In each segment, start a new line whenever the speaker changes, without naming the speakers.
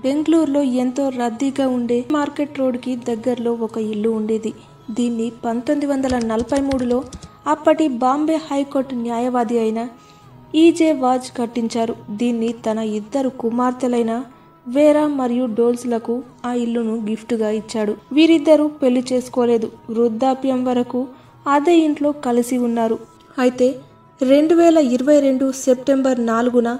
బెంగళూరులో ఎంతో రద్దీగా ఉండే మార్కెట్ రోడ్కి దగ్గరలో ఒక ఇల్లు ఉండేది. దీన్ని 1943లో అప్పటి బాంబే హైకోర్టు న్యాయవాది అయిన ఈజే వాజ్ కట్టించారు. దీన్ని తన ఇద్దరు కుమార్తెలైన వేరా మరియు డోల్స్లకు ఆ ఇల్లును గిఫ్ట్గా ఇచ్చాడు. వీరిద్దరూ పెళ్లి చేసుకోలేదు. వృద్ధాప్యం వరకు అదే ఇంట్లో కలిసి ఉన్నారు. అయితే 2022 సెప్టెంబర్ 4న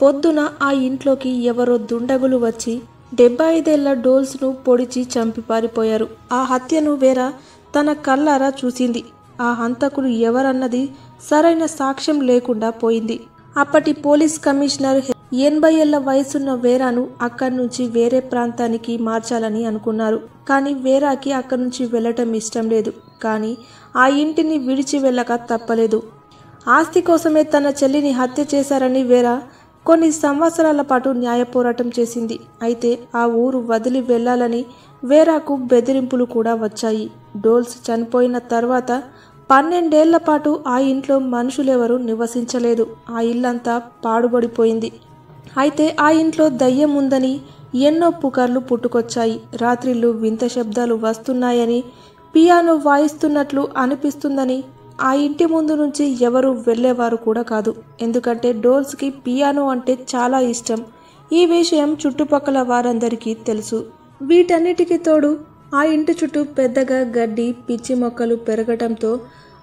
పొద్దున ఆ ఇంట్లోకి ఎవరో దుండగులు వచ్చి 75 ఏళ్ల డోల్స్ను పొడిచి చంపి పారిపోయారు. ఆ హత్యను వేరా తన కళ్ళారా చూసింది. ఆ హంతకులు ఎవరన్నది సరైన సాక్ష్యం లేకుండా పోయింది. అప్పటి పోలీస్ కమిషనర్ 80 ఏళ్ల వయసున్న వేరాను అక్కడి నుంచి వేరే ప్రాంతానికి మార్చాలని అనుకున్నారు. కానీ వేరాకి అక్కడి నుంచి వెళ్ళటం ఇష్టం లేదు. కానీ ఆ ఇంటిని విడిచి వెళ్ళక తప్పలేదు. ఆస్తి కోసమే తన చెల్లిని హత్య చేశారని వేరా కొన్ని సంవత్సరాల పాటు న్యాయ పోరాటం చేసింది. అయితే ఆ ఊరు వదిలి వెళ్లాలని వేరాకు బెదిరింపులు కూడా వచ్చాయి. డోల్స్ చనిపోయిన తర్వాత 12 ఏళ్ల పాటు ఆ ఇంట్లో మనుషులెవరూ నివసించలేదు. ఆ ఇల్లంతా పాడుబడిపోయింది. అయితే ఆ ఇంట్లో దయ్యం ఉందని ఎన్నో పుకార్లు పుట్టుకొచ్చాయి. రాత్రిళ్ళు వింత శబ్దాలు వస్తున్నాయని, పియానో వాయిస్తున్నట్లు అనిపిస్తుందని ఆ ఇంటి ముందు నుంచి ఎవరు వెళ్ళేవారు కూడా కాదు. ఎందుకంటే డోల్స్కి పియానో అంటే చాలా ఇష్టం. ఈ విషయం చుట్టుపక్కల వారందరికీ తెలుసు. వీటన్నిటికీ తోడు ఆ ఇంటి చుట్టూ పెద్దగా గడ్డి, పిచ్చి మొక్కలు పెరగటంతో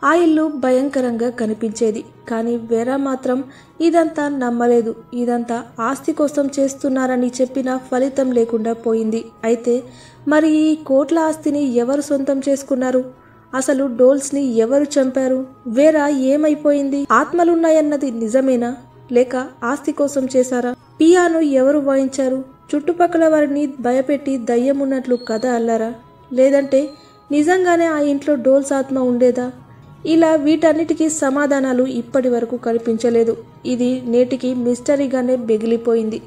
ఆ ఇల్లు భయంకరంగా కనిపించేది. కానీ వేరా మాత్రం ఇదంతా నమ్మలేదు. ఇదంతా ఆస్తి కోసం చేస్తున్నారని చెప్పినా ఫలితం లేకుండా పోయింది. అయితే మరి ఈ కోట్ల ఆస్తిని ఎవరు సొంతం చేసుకున్నారు? అసలు డోల్స్ని ఎవరు చంపారు? వేరా ఏమైపోయింది? ఆత్మలున్నాయన్నది నిజమేనా, లేక ఆస్తి కోసం చేశారా? పియానో ఎవరు వాయించారు? చుట్టుపక్కల వారిని భయపెట్టి దయ్యం ఉన్నట్లు కథ అల్లారా, లేదంటే నిజంగానే ఆ ఇంట్లో డోల్స్ ఆత్మ ఉండేదా? ఇలా వీటన్నిటికీ సమాధానాలు ఇప్పటి వరకు కనిపించలేదు. ఇది నేటికి మిస్టరీగానే మిగిలిపోయింది.